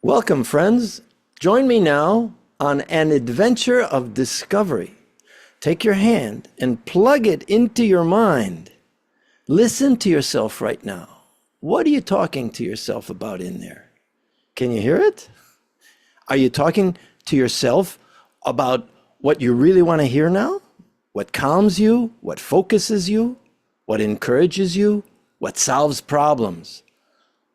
Welcome, friends. Join me now on an adventure of discovery. Take your hand and plug it into your mind. Listen to yourself right now. What are you talking to yourself about in there? Can you hear it? Are you talking to yourself about what you really want to hear now? What calms you? What focuses you? What encourages you? What solves problems?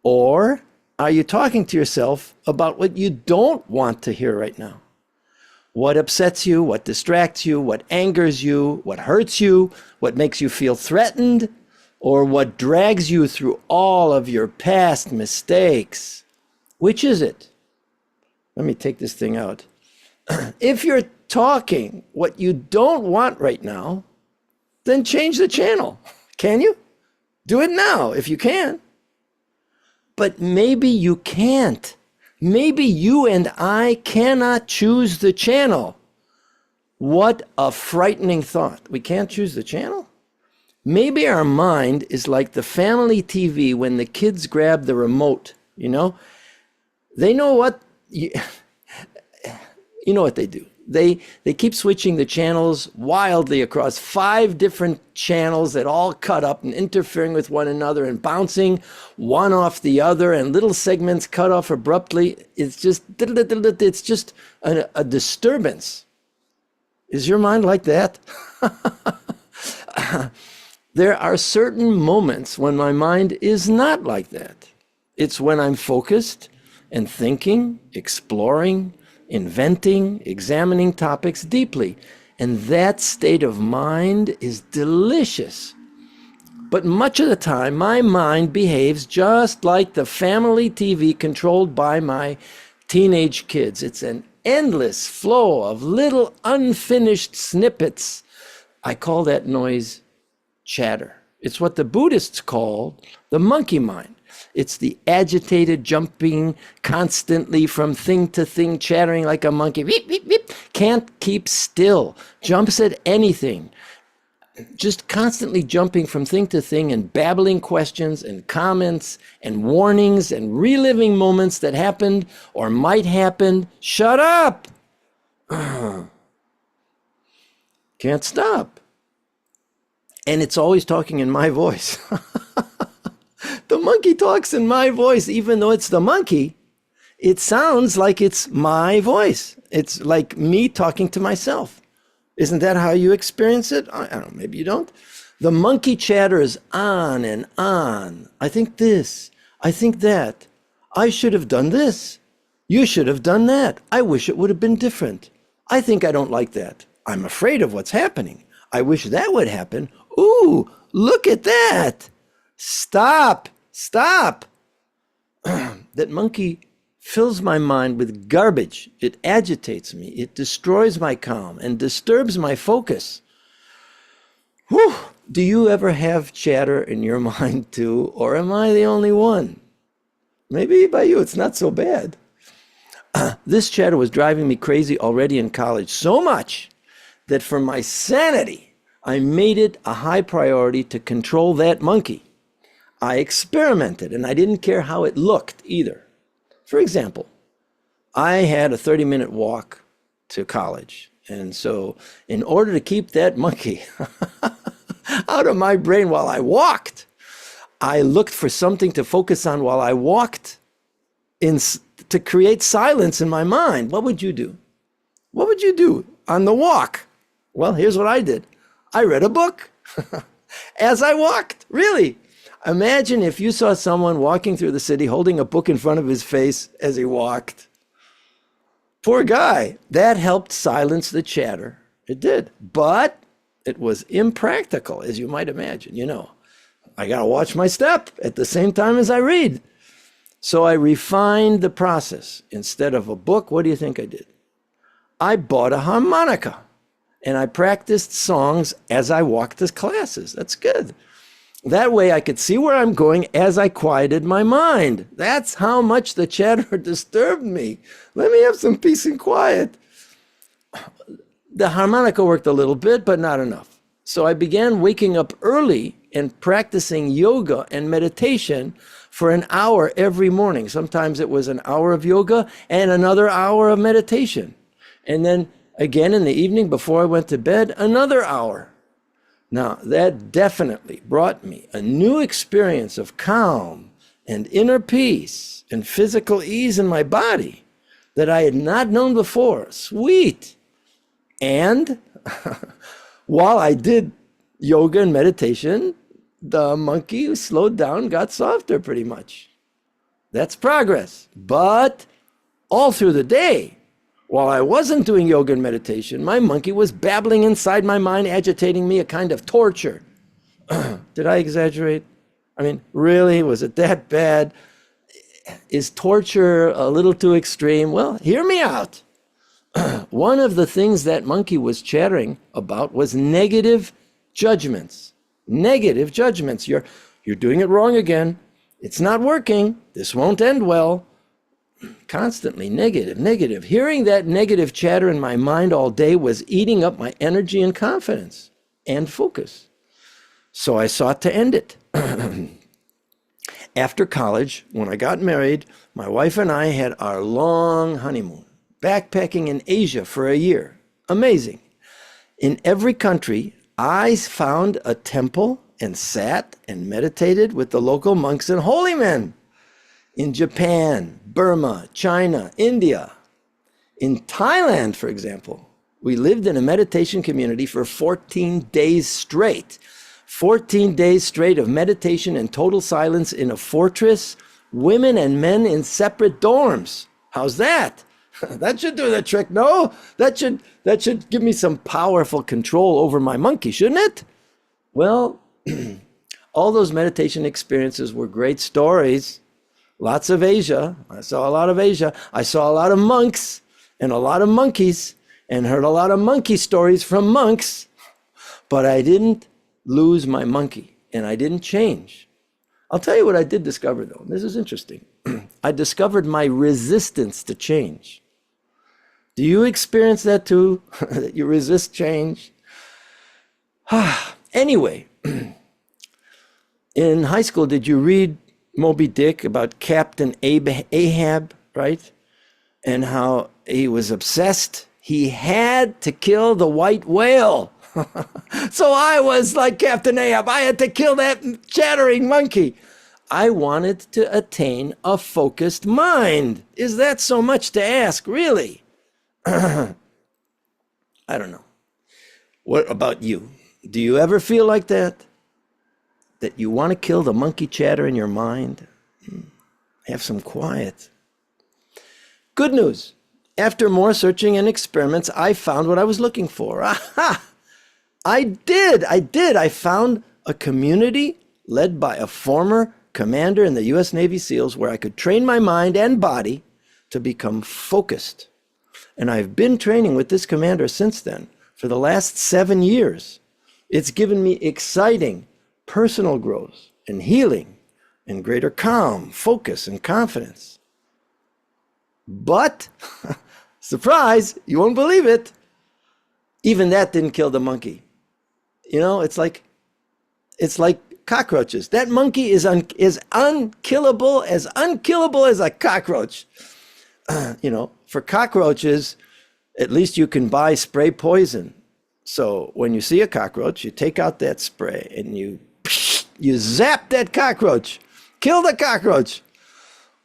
Or are you talking to yourself about what you don't want to hear right now? What upsets you, what distracts you, what angers you, what hurts you, what makes you feel threatened, or what drags you through all of your past mistakes? Which is it? Let me take this thing out. If you're talking what you don't want right now, then change the channel. Can you? Do it now if you can. But maybe you can't. Maybe you and I cannot choose the channel. What a frightening thought. We can't choose the channel? Maybe our mind is like the family TV when the kids grab the remote, you know? They know what, you know what they do. They keep switching the channels wildly across 5 different channels that all cut up and interfering with one another and bouncing one off the other, and little segments cut off abruptly. It's just a disturbance. Is your mind like that? There are certain moments when my mind is not like that. It's when I'm focused and thinking, exploring, inventing, examining topics deeply. And that state of mind is delicious. But much of the time, my mind behaves just like the family TV controlled by my teenage kids. It's an endless flow of little unfinished snippets. I call that noise chatter. It's what the Buddhists call the monkey mind. It's the agitated jumping constantly from thing to thing, chattering like a monkey. Beep, beep, beep. Can't keep still. Jumps at anything. Just constantly jumping from thing to thing and babbling questions and comments and warnings and reliving moments that happened or might happen. Shut up! Can't stop. And it's always talking in my voice. The monkey talks in my voice, even though it's the monkey. It sounds like it's my voice. It's like me talking to myself. Isn't that how you experience it? I don't know, maybe you don't. The monkey chatters on and on. I think this. I think that. I should have done this. You should have done that. I wish it would have been different. I think I don't like that. I'm afraid of what's happening. I wish that would happen. Ooh, look at that. Stop. Stop. That monkey fills my mind with garbage. It agitates me. It destroys my calm and disturbs my focus. Whew. Do you ever have chatter in your mind too, or am I the only one? Maybe by you it's not so bad. This chatter was driving me crazy already in college, so much that for my sanity, I made it a high priority to control that monkey. I experimented, and I didn't care how it looked either. For example, I had a 30-minute walk to college. And so in order to keep that monkey out of my brain while I walked, I looked for something to focus on while I walked to create silence in my mind. What would you do? What would you do on the walk? Well, here's what I did. I read a book as I walked, really. Imagine if you saw someone walking through the city holding a book in front of his face as he walked. Poor guy. That helped silence the chatter. It did. But it was impractical, as you might imagine. You know, I got to watch my step at the same time as I read. So I refined the process. Instead of a book, what do you think I did? I bought a harmonica and I practiced songs as I walked to classes. That's good. That way I could see where I'm going as I quieted my mind. That's how much the chatter disturbed me. Let me have some peace and quiet. The harmonica worked a little bit, but not enough. So I began waking up early and practicing yoga and meditation for an hour every morning. Sometimes it was an hour of yoga and another hour of meditation. And then again in the evening before I went to bed, another hour. Now, that definitely brought me a new experience of calm and inner peace and physical ease in my body that I had not known before. Sweet. And while I did yoga and meditation, the monkey slowed down, got softer pretty much. That's progress. But all through the day, while I wasn't doing yoga and meditation, my monkey was babbling inside my mind, agitating me, a kind of torture. Did I exaggerate? I mean, really? Was it that bad? Is torture a little too extreme? Well, hear me out. One of the things that monkey was chattering about was negative judgments. Negative judgments. You're doing it wrong again. It's not working. This won't end well. Constantly negative, negative. Hearing that negative chatter in my mind all day was eating up my energy and confidence and focus. So I sought to end it. After college, when I got married, my wife and I had our long honeymoon, backpacking in Asia for a year. Amazing. In every country, I found a temple and sat and meditated with the local monks and holy men. In Japan, Burma, China, India. In Thailand, for example, we lived in a meditation community for 14 days straight. 14 days straight of meditation and total silence in a fortress, women and men in separate dorms. How's that? That should do the trick, no? That should give me some powerful control over my monkey, shouldn't it? Well, all those meditation experiences were great stories. Lots of Asia. I saw a lot of Asia. I saw a lot of monks and a lot of monkeys and heard a lot of monkey stories from monks. But I didn't lose my monkey and I didn't change. I'll tell you what I did discover though. This is interesting. I discovered my resistance to change. Do you experience that too? That you resist change? Anyway, in high school, did you read Moby Dick about Captain Ahab, right? And how he was obsessed. He had to kill the white whale. So I was like Captain Ahab. I had to kill that chattering monkey. I wanted to attain a focused mind. Is that so much to ask, really? I don't know. What about you? Do you ever feel like that? That you want to kill the monkey chatter in your mind? Have some quiet. Good news. After more searching and experiments, I found what I was looking for. Aha! I did. I found a community led by a former commander in the U.S. Navy SEALs where I could train my mind and body to become focused. And I've been training with this commander since then for the last 7 years. It's given me exciting personal growth and healing and greater calm, focus, and confidence. But, surprise, you won't believe it, even that didn't kill the monkey. You know, it's like cockroaches. That monkey is unkillable as a cockroach. For cockroaches, at least you can buy spray poison. So when you see a cockroach, you take out that spray and you zap that cockroach. Kill the cockroach.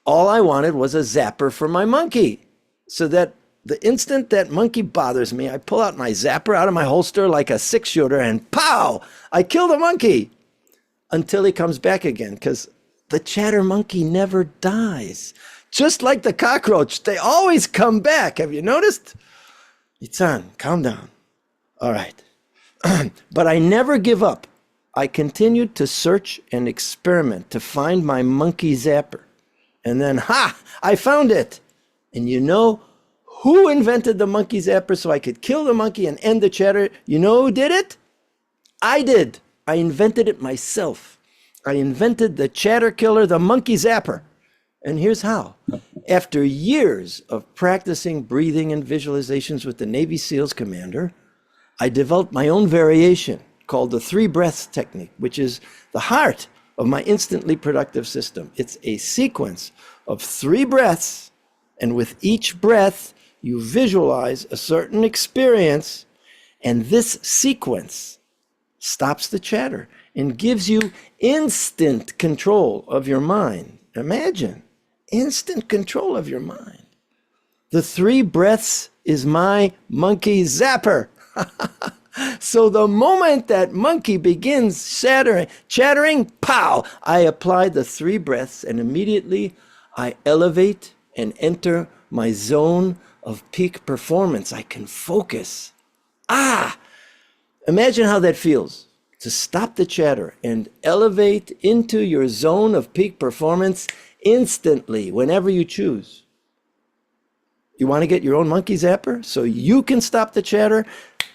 All I wanted was a zapper for my monkey. So that the instant that monkey bothers me, I pull out my zapper out of my holster like a 6-shooter and pow! I kill the monkey until he comes back again, because the chatter monkey never dies. Just like the cockroach, they always come back. Have you noticed? Itzan, calm down. All right. But I never give up. I continued to search and experiment to find my monkey zapper. And then, I found it. And you know who invented the monkey zapper so I could kill the monkey and end the chatter? You know who did it? I did. I invented it myself. I invented the chatter killer, the monkey zapper. And here's how. After years of practicing breathing and visualizations with the Navy SEALs commander, I developed my own variation called the 3 breaths technique, which is the heart of my instantly productive system. It's a sequence of 3 breaths, and with each breath, you visualize a certain experience, and this sequence stops the chatter and gives you instant control of your mind. Imagine, instant control of your mind. The 3 breaths is my monkey zapper. So the moment that monkey begins chattering, pow, I apply the 3 breaths, and immediately I elevate and enter my zone of peak performance. I can focus. Imagine how that feels to stop the chatter and elevate into your zone of peak performance instantly, whenever you choose. You want to get your own monkey zapper so you can stop the chatter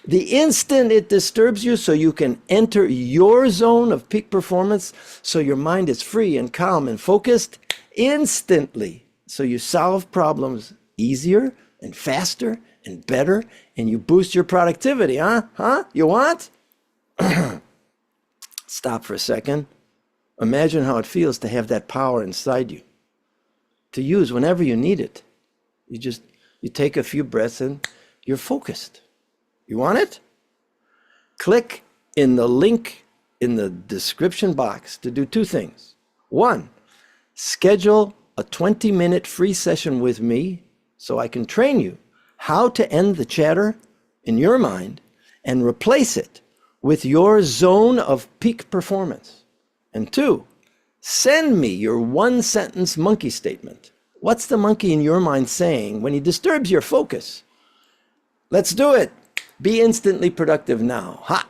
the instant it disturbs you, so you can enter your zone of peak performance, so your mind is free and calm and focused instantly, so you solve problems easier and faster and better, and you boost your productivity. You want? Stop for a second. Imagine how it feels to have that power inside you to use whenever you need it. You take a few breaths and you're focused. You want it? Click in the link in the description box to do 2 things. 1, schedule a 20-minute free session with me so I can train you how to end the chatter in your mind and replace it with your zone of peak performance. And 2, send me your 1-sentence monkey statement. What's the monkey in your mind saying when he disturbs your focus? Let's do it. Be instantly productive now. Ha!